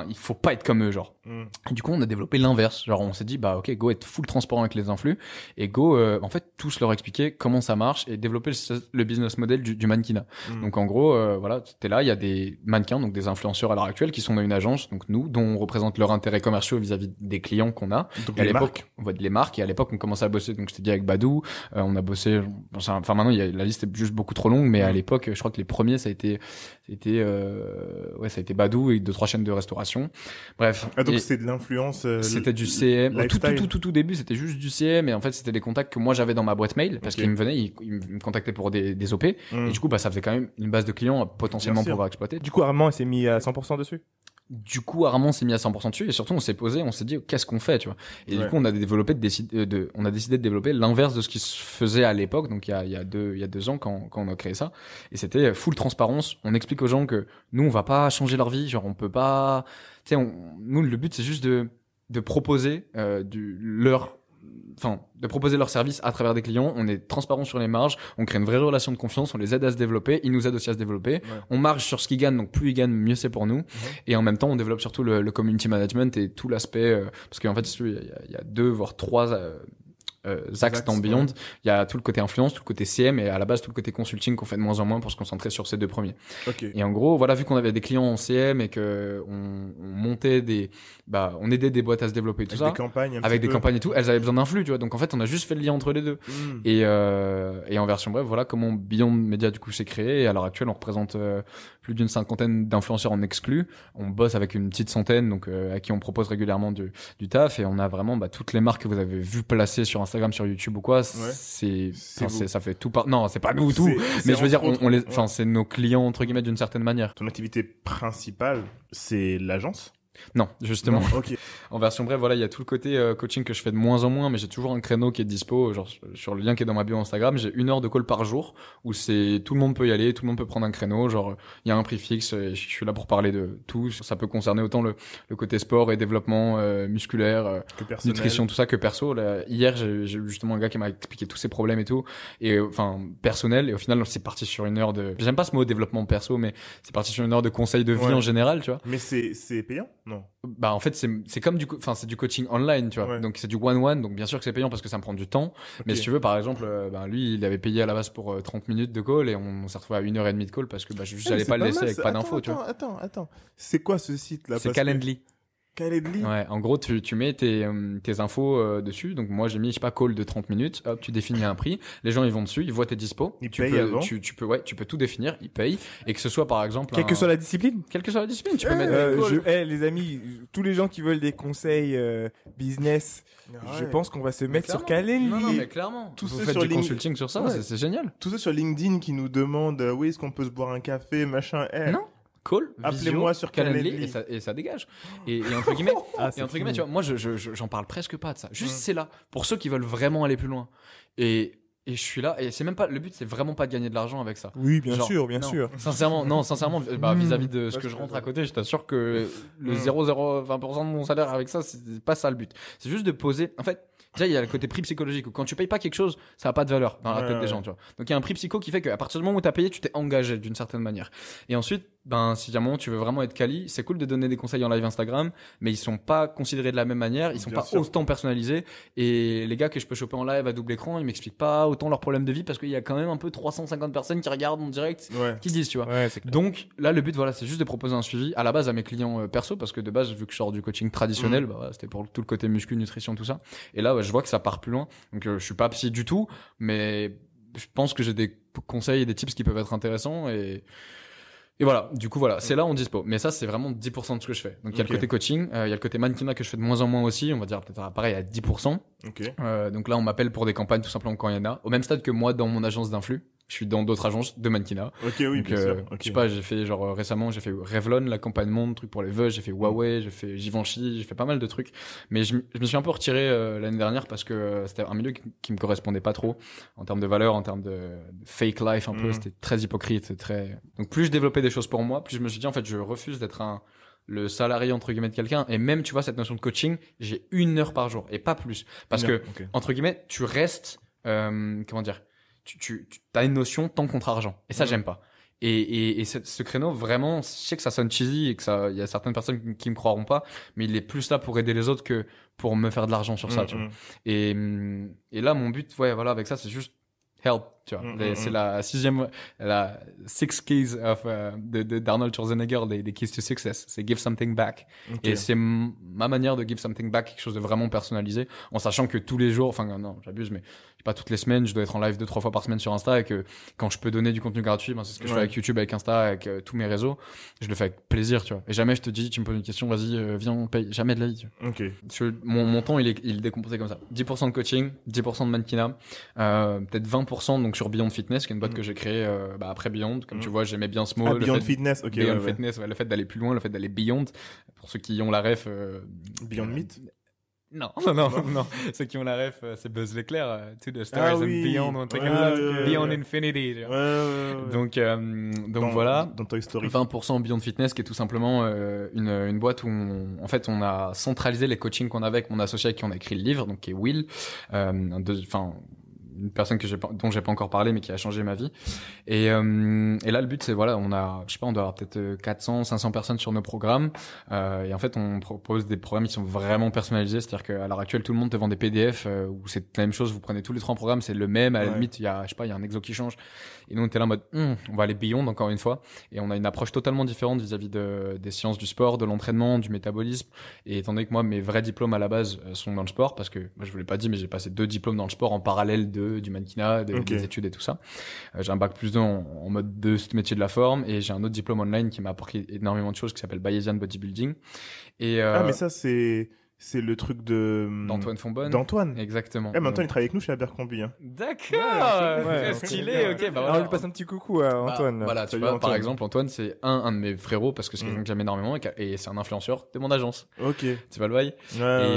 il faut pas être comme eux, genre. Et du coup, on a développé l'inverse. Genre, on s'est dit, ok, go être full transparent avec les influx. Et go, en fait, tous leur expliquer comment ça marche et développer le business model du mannequinat. Donc, en gros, voilà, t'es là, il y a des mannequins, donc des influenceurs à l'heure actuelle, qui sont dans une agence, donc nous, dont on représente leurs intérêts commerciaux vis-à-vis des clients qu'on a. Donc, à les l'époque, marques. on voit les marques, et à l'époque, on commençait à bosser, donc je t'ai dit avec Badoo, on a bossé, enfin maintenant, la liste est juste beaucoup trop longue, mais à l'époque, je crois que les premiers, ça a été Badoo et 2-3 chaînes de restauration. Bref. Ah, donc c'est de l'influence, c'était du CM. Au lifestyle. tout début, c'était juste du CM, et en fait, c'était des contacts que moi j'avais dans ma boîte mail, parce qu'ils me venaient, ils me contactaient pour des OP, et du coup, ça faisait quand même une base de clients à potentiellement pouvoir exploiter. Du coup, Armand s'est mis à 100% dessus. Du coup, Armand s'est mis à 100% dessus, et surtout, on s'est posé, on s'est dit, qu'est-ce qu'on fait, tu vois. Et du coup, on a décidé de développer l'inverse de ce qui se faisait à l'époque, donc il y a 2 ans quand on a créé ça. Et c'était full transparence. On explique aux gens que nous, on va pas changer leur vie, genre, on peut pas, tu sais, nous, le but, c'est juste de proposer, de proposer leur service à travers des clients. On est transparent sur les marges, on crée une vraie relation de confiance, on les aide à se développer, ils nous aident aussi à se développer. Ouais. On marge sur ce qu'ils gagnent, donc plus ils gagnent, mieux c'est pour nous. Et en même temps, on développe surtout le community management et tout l'aspect, parce qu'en fait, il y a 2 voire 3 axes dans Beyond. Il y a tout le côté influence, tout le côté CM, et à la base tout le côté consulting qu'on fait de moins en moins pour se concentrer sur ces 2 premiers. Et en gros, voilà, vu qu'on avait des clients en CM et que on montait on aidait des boîtes à se développer et tout avec ça, des campagnes et tout, elles avaient besoin d'un flux, tu vois. Donc en fait, on a juste fait le lien entre les deux. Et en version brève, voilà comment Beyond Media du coup s'est créé. Et à l'heure actuelle, on représente plus d'une 50aine d'influenceurs en exclu. On bosse avec une petite centaine, donc à qui on propose régulièrement du taf, et on a vraiment toutes les marques que vous avez vues placer sur Instagram, sur YouTube ou quoi, ça fait tout non, c'est pas nous tout, mais je veux dire, c'est nos clients entre guillemets d'une certaine manière. Ton activité principale, c'est l'agence? Non, justement. Non, okay. En version brève, voilà, il y a tout le côté coaching que je fais de moins en moins, mais j'ai toujours un créneau qui est dispo, genre sur le lien qui est dans ma bio Instagram, j'ai 1 heure de call par jour où tout le monde peut y aller, tout le monde peut prendre un créneau, genre il y a un prix fixe, et je suis là pour parler de tout. Ça peut concerner autant le côté sport et développement musculaire, nutrition, tout ça, que perso. Là, hier, j'ai justement un gars qui m'a expliqué tous ses problèmes et tout, et personnel, et au final c'est parti sur 1 heure de, j'aime pas ce mot développement perso, mais c'est parti sur 1 heure de conseils de vie en général, tu vois. Mais c'est payant? Non. En fait, c'est comme c'est du coaching online, tu vois. Donc c'est du one-one, donc bien sûr que c'est payant parce que ça me prend du temps. Mais si tu veux, par exemple, lui, il avait payé à la base pour 30 minutes de call, et on s'est retrouvé à 1h30 de call parce que j'allais pas le laisser avec pas d'infos, tu vois. Attends. C'est quoi ce site là? C'est Calendly. Calendly. Ouais, en gros, tu mets tes infos dessus. Donc moi, j'ai mis, je sais pas, call de 30 minutes. Hop, tu définis un prix. Les gens, ils vont dessus, ils voient tes dispos. Tu peux tout définir. Ils payent. Et que ce soit, par exemple, quelle que soit la discipline, tu peux mettre les amis, tous les gens qui veulent des conseils business, je pense qu'on va se mettre sur Calendly. Non, mais clairement. Tous ceux sur consulting sur ça, c'est génial. Tous ceux sur LinkedIn qui nous demandent, oui, est-ce qu'on peut se boire un café, machin. Non. Call, appelez-moi sur Calendly, et ça dégage. Et entre guillemets, tu vois, moi j'en parle presque pas de ça. Juste c'est là pour ceux qui veulent vraiment aller plus loin. Et je suis là, et c'est même pas le but, c'est vraiment pas de gagner de l'argent avec ça. Oui, bien sûr. Sincèrement, vis-à-vis de ce que je rentre à côté, je t'assure que le 0,020% de mon salaire avec ça, c'est pas ça le but. C'est juste de poser, en fait, déjà, il y a le côté prix psychologique où quand tu payes pas quelque chose, ça a pas de valeur dans la tête des gens, tu vois. Donc, il y a un prix psycho qui fait qu'à partir du moment où t'as payé, tu t'es engagé d'une certaine manière. Et ensuite, si à un moment tu veux vraiment être quali, c'est cool de donner des conseils en live Instagram, mais ils sont pas considérés de la même manière, ils sont pas autant personnalisés. Et les gars que je peux choper en live à double écran, ils m'expliquent pas autant leurs problèmes de vie parce qu'il y a quand même un peu 350 personnes qui regardent en direct, qui disent, tu vois. Donc, là, le but, voilà, c'est juste de proposer un suivi à la base à mes clients perso, parce que de base, vu que je sors du coaching traditionnel, c'était pour tout le côté muscu, nutrition, tout ça. Et là, je vois que ça part plus loin. Donc, je suis pas psy du tout, mais je pense que j'ai des conseils et des tips qui peuvent être intéressants, et voilà, du coup voilà, c'est là on dispo. Mais ça, c'est vraiment 10% de ce que je fais. Donc il y a le côté coaching, il y a le côté mannequinat que je fais de moins en moins aussi, on va dire peut-être pareil à 10%. Donc là on m'appelle pour des campagnes tout simplement quand il y en a. Au même stade que moi dans mon agence d'influx. Je suis dans d'autres agences de mannequinat. Oui, bien sûr. Je sais pas, j'ai fait récemment, j'ai fait Revlon, la campagne Monde, truc pour les veuves, j'ai fait Huawei, j'ai fait Givenchy, j'ai fait pas mal de trucs. Mais je me suis un peu retiré l'année dernière parce que c'était un milieu qui me correspondait pas trop en termes de valeur, en termes de fake life un peu, c'était très hypocrite, c'est très. Donc plus je développais des choses pour moi, plus je me suis dit en fait je refuse d'être le salarié entre guillemets de quelqu'un. Et même tu vois cette notion de coaching, j'ai 1 heure par jour et pas plus parce que entre guillemets tu restes comment dire, tu as une notion temps contre argent, et ça j'aime pas. Et ce créneau, vraiment, je sais que ça sonne cheesy et que il y a certaines personnes qui me croiront pas, mais il est plus là pour aider les autres que pour me faire de l'argent sur ça, tu vois. Et là, mon but, voilà, avec ça, c'est juste help, tu vois. C'est la six keys of d'Arnold Schwarzenegger, des keys to success. C'est give something back. Okay. Et c'est ma manière de give something back, quelque chose de vraiment personnalisé, en sachant que tous les jours, enfin non, j'abuse, mais pas toutes les semaines, je dois être en live 2-3 fois par semaine sur Insta, et que quand je peux donner du contenu gratuit, c'est ce que je fais avec YouTube, avec Insta, avec tous mes réseaux, je le fais avec plaisir, tu vois. Et jamais je te dis, tu me poses une question, vas-y, viens, on paye. Jamais de la vie, tu vois. Okay. Mon temps, il est décomposé comme ça. 10% de coaching, 10% de mannequinat, peut-être 20%, donc sur Beyond Fitness, qui est une boîte que j'ai créée, après Beyond. Comme tu vois, j'aimais bien ce mot. Beyond Fitness, ok. Beyond Fitness, le fait d'aller plus loin, le fait d'aller Beyond. Pour ceux qui ont la ref, Beyond Meat? Non. Ceux qui ont la ref, c'est Buzz l'éclair, To the Stars and Beyond, un truc comme ça, Beyond Infinity. Donc voilà. Dans Toy Story. 20% Beyond Fitness, qui est tout simplement une boîte où on a centralisé les coachings qu'on avait avec mon associé avec qui on a écrit le livre, donc qui est Will, une personne dont j'ai pas encore parlé, mais qui a changé ma vie. Et là, le but, c'est, voilà, on doit avoir peut-être 400, 500 personnes sur nos programmes. Et en fait, on propose des programmes qui sont vraiment personnalisés. C'est-à-dire qu'à l'heure actuelle, tout le monde te vend des PDF, où c'est la même chose. Vous prenez tous les 3 programmes, c'est le même. À la limite, il y a un exo qui change. Et nous, on était là en mode, on va aller beyond encore une fois. Et on a une approche totalement différente vis-à-vis des sciences du sport, de l'entraînement, du métabolisme. Et étant donné que moi, mes vrais diplômes à la base sont dans le sport, parce que, moi, je vous l'ai pas dit, mais j'ai passé 2 diplômes dans le sport en parallèle du mannequinat, des études et tout ça. J'ai un bac plus 2 en mode de ce métier de la forme, et j'ai un autre diplôme online qui m'a apporté énormément de choses, qui s'appelle Bayesian Bodybuilding. Et mais ça, c'est le truc d'Antoine Fonbonne. D'Antoine. Exactement. Antoine, il travaille avec nous chez Abercrombie, hein. D'accord. Stylé, ok, bah voilà. Alors, on lui passe un petit coucou à Antoine. Voilà, tu vois, par exemple, Antoine, c'est un de mes frérots, parce que c'est quelqu'un que j'aime énormément, et c'est un influenceur de mon agence. Ok. Tu vois le bail?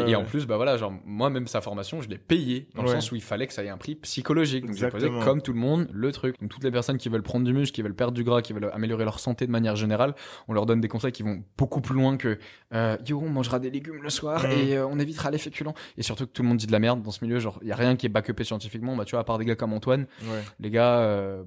Et en plus, bah voilà, genre, moi-même, sa formation, je l'ai payé, dans le sens où il fallait que ça ait un prix psychologique. Donc, j'ai posé, comme tout le monde, le truc. Donc, toutes les personnes qui veulent prendre du muscle, qui veulent perdre du gras, qui veulent améliorer leur santé de manière générale, on leur donne des conseils qui vont beaucoup plus loin que, on mangera des légumes le soir, et on évitera les féculents. Et surtout que tout le monde dit de la merde dans ce milieu, genre, il y a rien qui est backupé scientifiquement. Bah, tu vois, à part des gars comme Antoine, les gars,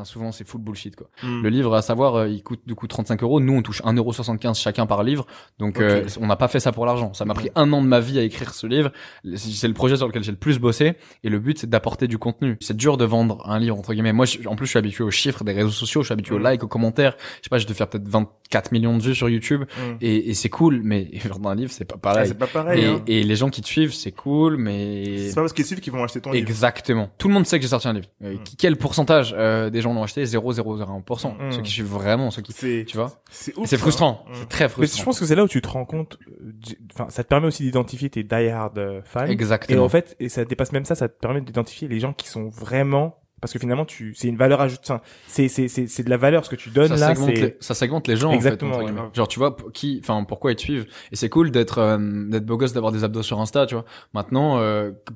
souvent c'est full bullshit, quoi. Le livre, à savoir, il coûte du coup 35 €. Nous, on touche 1,75 € chacun par livre. Donc, on n'a pas fait ça pour l'argent. Ça m'a pris 1 an de ma vie à écrire ce livre. C'est le projet sur lequel j'ai le plus bossé. Et le but, c'est d'apporter du contenu. C'est dur de vendre un livre, entre guillemets. Moi, en plus, je suis habitué aux chiffres des réseaux sociaux. Je suis habitué aux likes, aux commentaires. Je sais pas, je dois faire peut-être 24 millions de vues sur YouTube. Et c'est cool. Mais vendre un livre, c'est pas pareil. C'est pas pareil. Et les gens qui te suivent, c'est cool, mais c'est pas parce qu'ils suivent qu'ils vont acheter ton livre. Exactement. Tout le monde sait que j'ai sorti un livre. Quel pourcentage des gens l'ont acheté? 0,001%. Ceux qui suivent vraiment, ceux qui, tu vois. C'est ouf. C'est frustrant. C'est très frustrant. Mais je pense que c'est là où tu te rends compte, ça te permet aussi d'identifier tes die-hard fans. Exactement. Et en fait, et ça dépasse même ça te permet d'identifier les gens qui sont vraiment, parce que finalement c'est une valeur ajoutée, enfin, c'est de la valeur ce que tu donnes ça segmente les gens. Exactement, en fait, genre, tu vois, pourquoi ils te suivent. Et c'est cool d'être beau gosse, d'avoir des abdos sur Insta, tu vois. Maintenant,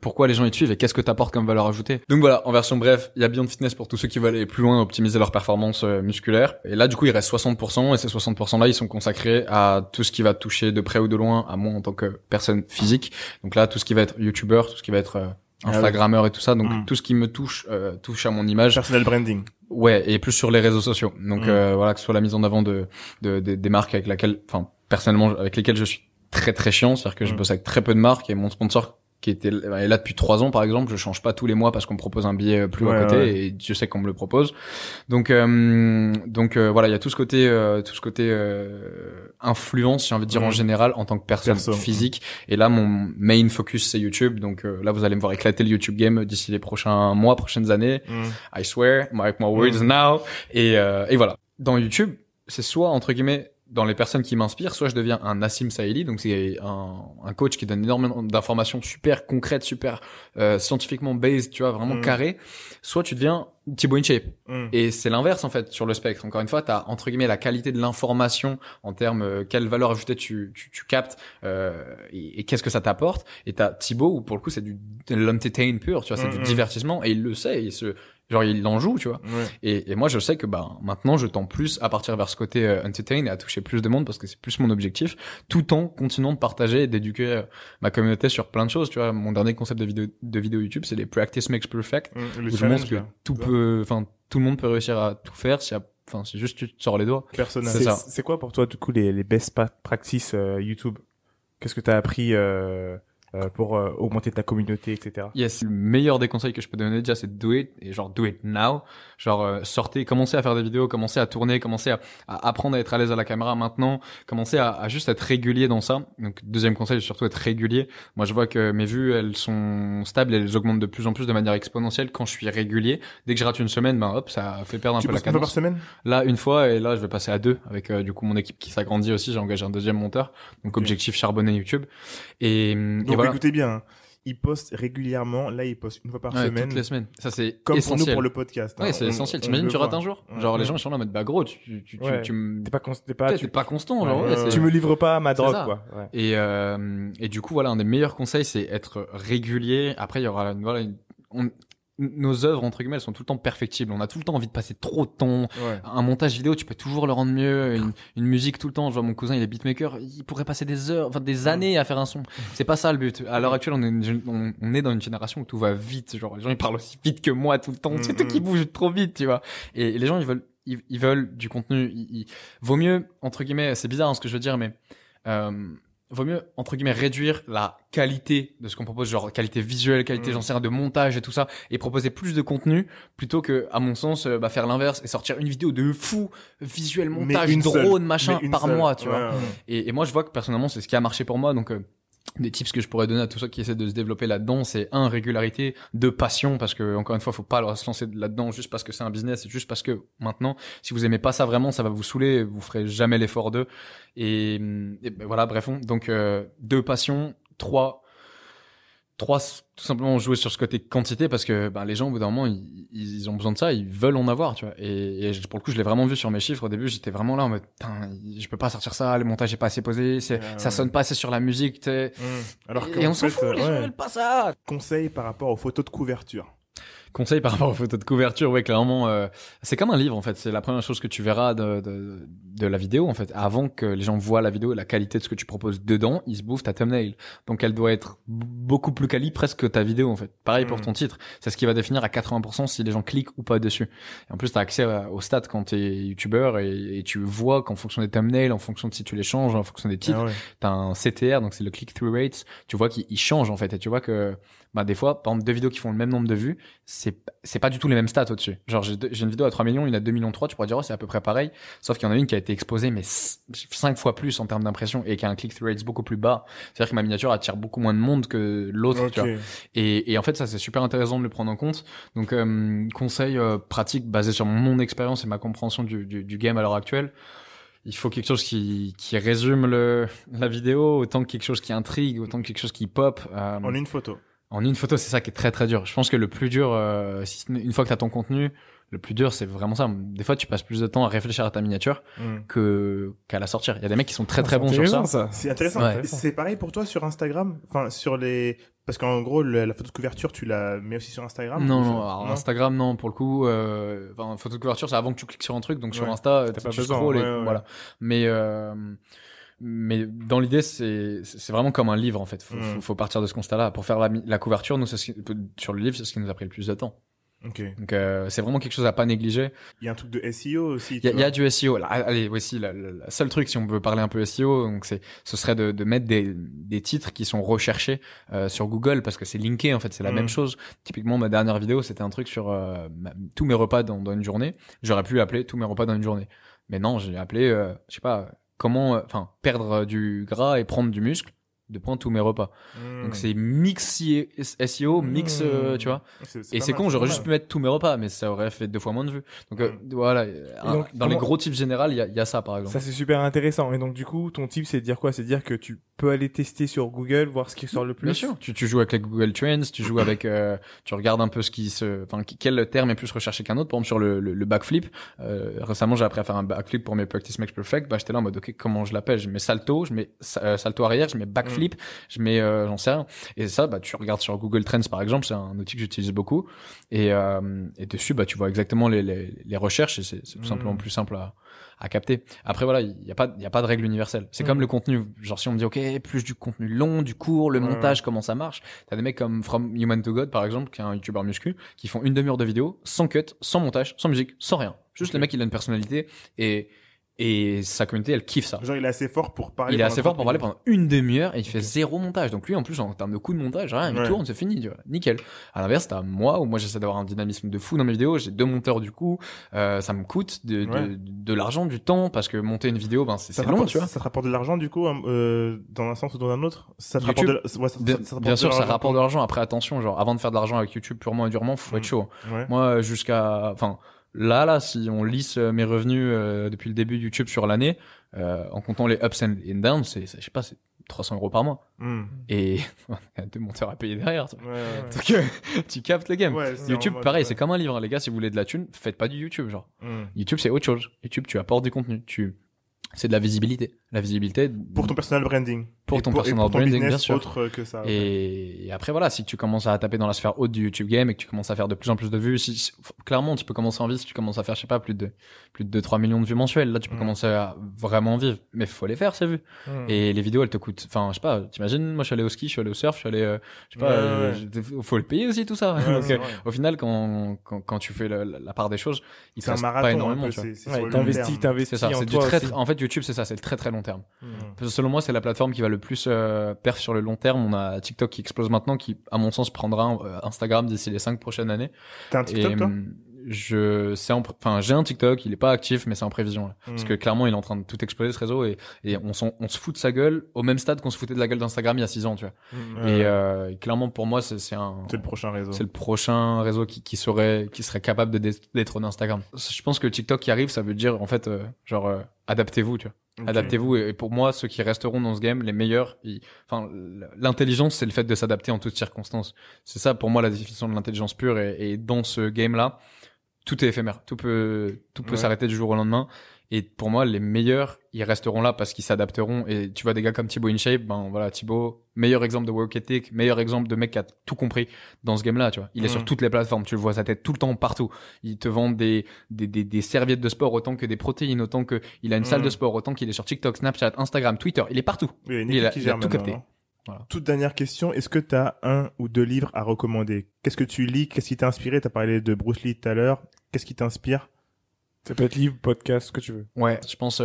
pourquoi les gens ils te suivent et qu'est-ce que t'apportes comme valeur ajoutée. Donc voilà, en version bref, il y a Beyond Fitness pour tous ceux qui veulent aller plus loin, optimiser leur performance musculaire. Et là, du coup, il reste 60%, et ces 60% là, ils sont consacrés à tout ce qui va toucher de près ou de loin à moi en tant que personne physique. Donc là, tout ce qui va être youtubeur, tout ce qui va être Instagrammeur et tout ça, donc tout ce qui me touche touche à mon image. Personal branding. Ouais, et plus sur les réseaux sociaux. Donc voilà, que ce soit la mise en avant des marques personnellement avec lesquelles je suis très très chiant, c'est-à-dire que je bosse avec très peu de marques, et mon sponsor qui est là depuis 3 ans par exemple, je change pas tous les mois parce qu'on me propose un billet plus haut à côté, et Dieu sait qu'on me le propose. Donc voilà, il y a tout ce côté influence, j'ai envie de dire, en général en tant que personne physique. Et là, mon main focus c'est YouTube. Donc là, vous allez me voir éclater le YouTube game d'ici les prochains mois, prochaines années. I swear, mark my words now. Et voilà. Dans YouTube, c'est soit entre guillemets dans les personnes qui m'inspirent, soit je deviens un Nassim Saïli, donc c'est un coach qui donne énormément d'informations super concrètes, super scientifiquement based, tu vois, vraiment carré, soit tu deviens Thibaut InShape. Et c'est l'inverse en fait sur le spectre. Encore une fois, t'as entre guillemets la qualité de l'information en termes quelle valeur ajoutée tu captes et qu'est-ce que ça t'apporte. Et t'as Thibaut où pour le coup c'est de l'entertain pur, tu vois, c'est du divertissement, et il le sait, il en joue, tu vois. Et moi je sais que maintenant je tends plus à partir vers ce côté entertain et à toucher plus de monde, parce que c'est plus mon objectif, tout en continuant de partager et d'éduquer ma communauté sur plein de choses, tu vois. Mon dernier concept de vidéo YouTube, c'est les practice makes perfect, où je montre que tout le monde peut réussir à tout faire c'est juste tu te sors les doigts. C'est quoi pour toi du coup les best practices YouTube? Qu'est-ce que t'as appris pour augmenter ta communauté, etc. Yes, le meilleur des conseils que je peux donner déjà, c'est do it, et genre do it now. Genre sortez, commencez à faire des vidéos, commencez à tourner, commencez à apprendre à être à l'aise à la caméra maintenant, commencez à juste être régulier dans ça. Donc deuxième conseil, surtout être régulier. Moi je vois que mes vues, elles sont stables, elles augmentent de plus en plus de manière exponentielle quand je suis régulier. Dès que je rate une semaine, ben hop, ça fait perdre un peu la cadence. Tu par semaine? Là une fois, et là je vais passer à 2 avec du coup mon équipe qui s'agrandit aussi. J'ai engagé un deuxième monteur, donc objectif charbonné YouTube. Donc voilà. écoutez bien. Hein. Il poste régulièrement. Là, il poste une fois par semaine. Toutes les semaines. Ça, c'est comme essentiel. Pour nous, pour le podcast. Ouais, c'est essentiel. T'imagines, tu rates un jour? Genre, les gens, ils sont là en mode, bah, gros, t'es pas constant, genre, tu me livres pas ma drogue, ça. quoi. Ouais. Et du coup, voilà, un des meilleurs conseils, c'est être régulier. Après, il y aura, voilà, nos œuvres, entre guillemets, elles sont tout le temps perfectibles. On a tout le temps envie de passer trop de temps. Ouais. Un montage vidéo, tu peux toujours le rendre mieux. Une musique tout le temps. Je vois mon cousin, il est beatmaker. Il pourrait passer des heures, enfin, des années à faire un son. C'est pas ça le but. À l'heure actuelle, on est dans une génération où tout va vite. Genre, les gens, ils parlent aussi vite que moi tout le temps. C'est tout qui bouge trop vite, tu vois. Et les gens, ils veulent du contenu. Vaut mieux, entre guillemets, c'est bizarre, hein, ce que je veux dire, mais, vaut mieux, entre guillemets, réduire la qualité de ce qu'on propose, genre qualité visuelle, qualité, j'en sais rien, de montage et tout ça, et proposer plus de contenu, plutôt que, à mon sens, faire l'inverse et sortir une vidéo de fou, visuel, montage, drone, machin, par mois, tu vois. Ouais. Et moi, je vois que personnellement, c'est ce qui a marché pour moi, donc, des tips que je pourrais donner à tous ceux qui essaient de se développer là-dedans, c'est 1, régularité, 2, passion, parce que encore une fois, faut pas se lancer là-dedans juste parce que c'est un business, et juste parce que maintenant, si vous aimez pas ça vraiment, ça va vous saouler, vous ferez jamais l'effort d'eux. Et ben voilà, bref, donc 2, passion, 3, tout simplement jouer sur ce côté quantité, parce que ben les gens au bout d'un moment ils ont besoin de ça, ils veulent en avoir, tu vois. Et pour le coup, je l'ai vraiment vu sur mes chiffres. Au début, j'étais vraiment là en mode putain, je peux pas sortir ça, le montage est pas assez posé, ça sonne pas assez sur la musique, tu sais. Alors et on s'en fout, les gens veulent pas ça. Conseil par rapport aux photos de couverture. Conseil par rapport aux photos de couverture, ouais, clairement, c'est comme un livre en fait. C'est la première chose que tu verras de la vidéo en fait. Avant que les gens voient la vidéo et la qualité de ce que tu proposes dedans, ils se bouffent ta thumbnail. Donc elle doit être beaucoup plus quali presque que ta vidéo en fait. Pareil pour ton titre. C'est ce qui va définir à 80% si les gens cliquent ou pas dessus. Et en plus, t'as accès aux stats quand t'es youtubeur et tu vois qu'en fonction des thumbnails, en fonction de si tu les changes, en fonction des titres, t'as un CTR, donc c'est le click-through rate. Tu vois qu'il change en fait, et tu vois que bah des fois, par exemple, 2 vidéos qui font le même nombre de vues, c'est pas du tout les mêmes stats au-dessus. Genre j'ai une vidéo à 3 millions, il a 2 millions 3, tu pourrais dire c'est à peu près pareil, sauf qu'il y en a une qui a été exposée mais 5 fois plus en termes d'impression et qui a un click-through rate beaucoup plus bas. C'est-à-dire que ma miniature attire beaucoup moins de monde que l'autre, tu vois. Et en fait ça c'est super intéressant de le prendre en compte. Donc conseil pratique basé sur mon expérience et ma compréhension du game à l'heure actuelle. Il faut quelque chose qui résume la vidéo autant que quelque chose qui intrigue, autant que quelque chose qui pop. En une photo. En une photo, c'est ça qui est très très dur. Je pense que le plus dur, une fois que t'as ton contenu, le plus dur, c'est vraiment ça. Des fois, tu passes plus de temps à réfléchir à ta miniature qu'à la sortir. Il y a des mecs qui sont très très bons sur ça. C'est intéressant. Ouais. C'est pareil pour toi sur Instagram. Enfin, parce qu'en gros, la photo de couverture, tu la mets aussi sur Instagram. Non. Instagram, non. Pour le coup, photo de couverture, c'est avant que tu cliques sur un truc. Donc sur Insta, tu scrolles voilà. Mais dans l'idée, c'est vraiment comme un livre en fait. Faut partir de ce constat-là. Pour faire la couverture, nous, sur le livre, c'est ce qui nous a pris le plus de temps. Okay. Donc c'est vraiment quelque chose à pas négliger. Il y a un truc de SEO aussi. Il y a du SEO. Allez, voici le seul truc si on veut parler un peu SEO. Donc ce serait de mettre des titres qui sont recherchés sur Google parce que c'est linké en fait. C'est la même chose. Typiquement ma dernière vidéo c'était un truc sur tous mes repas dans une journée. J'aurais pu appeler tous mes repas dans une journée. Mais non, j'ai appelé je sais pas comment perdre du gras et prendre du muscle. Tous mes repas. Donc c'est mix SEO, mix tu vois. Et c'est con, j'aurais juste pu mettre tous mes repas mais ça aurait fait 2 fois moins de vues. Donc voilà, donc, dans les gros types généraux, il y a ça par exemple. Ça c'est super intéressant. Et donc du coup, ton tip c'est de dire quoi? C'est de dire que tu peux aller tester sur Google, voir ce qui sort le plus. Bien sûr. Tu joues avec les Google Trends, tu joues avec tu regardes un peu quel terme est plus recherché qu'un autre. Par exemple sur le backflip, récemment j'ai appris à faire un backflip pour mes practice makes perfect. J'étais là en mode OK, comment je l'appelle? Je mets salto, je mets salto arrière, je mets backflip, je mets j'en sais rien. Et ça tu regardes sur Google Trends par exemple, c'est un outil que j'utilise beaucoup et dessus tu vois exactement les recherches et c'est tout simplement plus simple à capter. Après voilà, il y a pas de règle universelle. C'est comme le contenu, genre si on me dit OK, plus du contenu long, du court, le montage comment ça marche. T'as des mecs comme From Human to God par exemple, qui est un YouTuber muscu, qui font 1 demi-heure de vidéo sans cut, sans montage, sans musique, sans rien. Juste le mec il a une personnalité et Et sa communauté, elle kiffe ça. Genre, il est assez fort pour parler. Il est assez fort pour parler pendant une demi-heure et il fait zéro montage. Donc lui, en plus, en termes de coût de montage, rien, il tourne, c'est fini, tu vois. Nickel. À l'inverse, t'as moi, où moi j'essaie d'avoir un dynamisme de fou dans mes vidéos. J'ai 2 monteurs du coup. Ça me coûte de l'argent, du temps, parce que monter une vidéo, ben c'est long, tu vois. Ça te rapporte de l'argent du coup, dans un sens ou dans un autre. Ça te YouTube, rapporte bien sûr, ça rapporte de l'argent. Après, attention, genre avant de faire de l'argent avec YouTube purement et durement, faut être chaud. Ouais. Moi, Là, si on lisse mes revenus depuis le début de YouTube sur l'année, en comptant les ups and downs, je sais pas, c'est 300 € par mois. Et il y a 2 monteurs à payer derrière. Tu vois. Donc tu captes le game. YouTube, pareil, c'est comme un livre. Les gars, si vous voulez de la thune, faites pas du YouTube, genre. YouTube, c'est autre chose. YouTube, tu apportes du contenu. C'est de la visibilité. La visibilité pour ton personal branding. Pour ton personal branding, bien sûr. Autre que ça. Et après, voilà, si tu commences à taper dans la sphère haute du YouTube game et que tu commences à faire de plus en plus de vues, clairement, tu peux commencer en vie si tu commences à faire, je sais pas, plus de 2-3 millions de vues mensuelles. Là, tu peux commencer à vraiment vivre. Mais faut les faire, ces vues. Et les vidéos, elles te coûtent, enfin, je sais pas, t'imagines, moi, je suis allé au ski, je suis allé au surf, je suis allé, je sais pas, faut le payer aussi, tout ça. Donc, au final, quand tu fais la part des choses, il te reste pas énormément, tu vois. T'investis. C'est ça, c'est du en fait, YouTube, c'est ça, c'est le très très long terme. Parce que selon moi, c'est la plateforme qui va le plus perf sur le long terme. On a TikTok qui explose maintenant, qui, à mon sens, prendra Instagram d'ici les 5 prochaines années. T'as un TikTok, toi? J'ai un TikTok, il est pas actif, mais c'est en prévision, là. Parce que clairement, il est en train de tout exploser, ce réseau, et on se fout de sa gueule au même stade qu'on se foutait de la gueule d'Instagram il y a 6 ans, tu vois. Et clairement, pour moi, c'est le prochain réseau. C'est le prochain réseau qui serait capable de détrôner Instagram. Je pense que le TikTok qui arrive, ça veut dire, en fait, adaptez-vous, tu vois. Adaptez-vous, et pour moi, ceux qui resteront dans ce game, les meilleurs, l'intelligence, c'est le fait de s'adapter en toutes circonstances. C'est ça, pour moi, la définition de l'intelligence pure, et dans ce game-là, tout est éphémère. Tout peut s'arrêter du jour au lendemain. Et pour moi, les meilleurs, ils resteront là parce qu'ils s'adapteront. Et tu vois des gars comme Thibaut InShape, ben voilà, Thibaut, meilleur exemple de work ethic, meilleur exemple de mec qui a tout compris dans ce game-là, tu vois. Il est sur toutes les plateformes, tu le vois à sa tête tout le temps, partout. Il te vend des serviettes de sport autant que des protéines, autant que il a une salle de sport, autant qu'il est sur TikTok, Snapchat, Instagram, Twitter. Il est partout. Oui, il a tout capté. Voilà. Toute dernière question, est-ce que tu as 1 ou 2 livres à recommander? Qu'est-ce que tu lis? Qu'est-ce qui t'a inspiré? T'as parlé de Bruce Lee tout à l'heure. Qu'est-ce qui t'inspire? Ça peut être livre, podcast, ce que tu veux. Ouais, je pense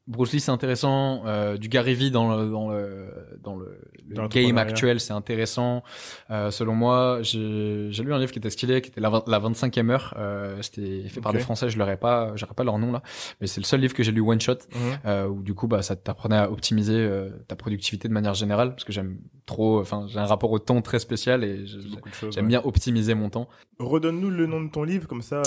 Bruce Lee, c'est intéressant. Du Gary Vee dans le game actuel, c'est intéressant. Selon moi, j'ai lu un livre qui était stylé, qui était la 25e heure. C'était fait par des Français, j'aurais pas leur nom là, mais c'est le seul livre que j'ai lu one shot, où du coup, ça t'apprenait à optimiser ta productivité de manière générale, parce que j'aime trop. Enfin, j'ai un rapport au temps très spécial et j'aime bien optimiser mon temps. Redonne-nous le nom de ton livre, comme ça.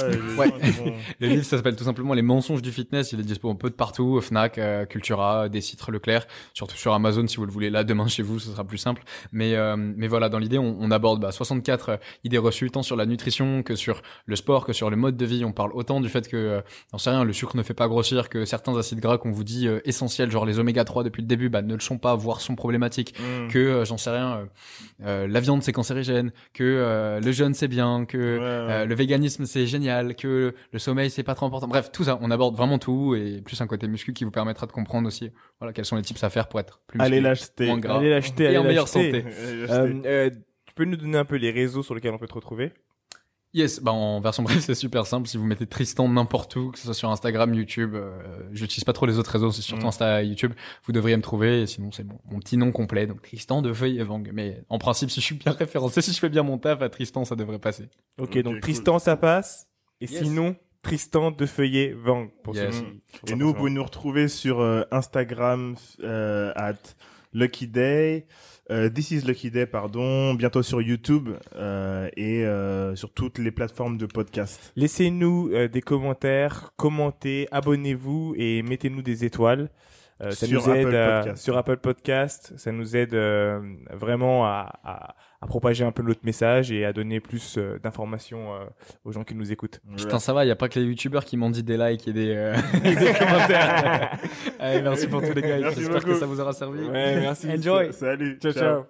Le livre, ça s'appelle tout simplement Les mensonges du fitness. Il est dispo un peu de partout, Fnac, Cultura, des sites Leclerc, surtout sur Amazon si vous le voulez là demain chez vous, ce sera plus simple. Mais voilà, dans l'idée, on aborde 64 idées reçues tant sur la nutrition que sur le sport, que sur le mode de vie. On parle autant du fait que, j'en sais rien, le sucre ne fait pas grossir, que certains acides gras qu'on vous dit essentiels, genre les oméga 3 depuis le début, ne le sont pas, voire sont problématiques. Que j'en sais rien, la viande c'est cancérigène, que le jeûne c'est bien, que le véganisme c'est génial, que le sommeil c'est pas trop important. Bref, tout ça, on aborde vraiment tout, et plus un côté muscu qui vous permettra de comprendre aussi, voilà, quels sont les tips à faire pour être plus musclé, moins gras, et en meilleure santé. Tu peux nous donner un peu les réseaux sur lesquels on peut te retrouver? Yes, en version brève, c'est super simple. Si vous mettez Tristan n'importe où, que ce soit sur Instagram, YouTube, j'utilise pas trop les autres réseaux, c'est surtout Insta, YouTube, vous devriez me trouver, et sinon c'est mon petit nom complet, donc Tristan Defeuille-Vang. Mais en principe, si je suis bien référencé, si je fais bien mon taf, à Tristan, ça devrait passer. Ok, donc Tristan, ça passe, et sinon, Tristan Defeuille-Vang. Et nous, vous pouvez nous retrouver sur Instagram, at Lucky Day, This is Lucky Day, bientôt sur YouTube, et sur toutes les plateformes de podcast. Laissez-nous des commentaires, commentez, abonnez-vous et mettez-nous des étoiles. Ça nous aide sur Apple Podcast, ça nous aide vraiment à propager un peu notre message et à donner plus d'informations aux gens qui nous écoutent. Putain, ça va, il y a pas que les youtubeurs qui m'ont dit des likes et des commentaires. Allez, merci pour tous les gars, j'espère que ça vous aura servi. Ouais, merci. Enjoy. Salut. Ciao.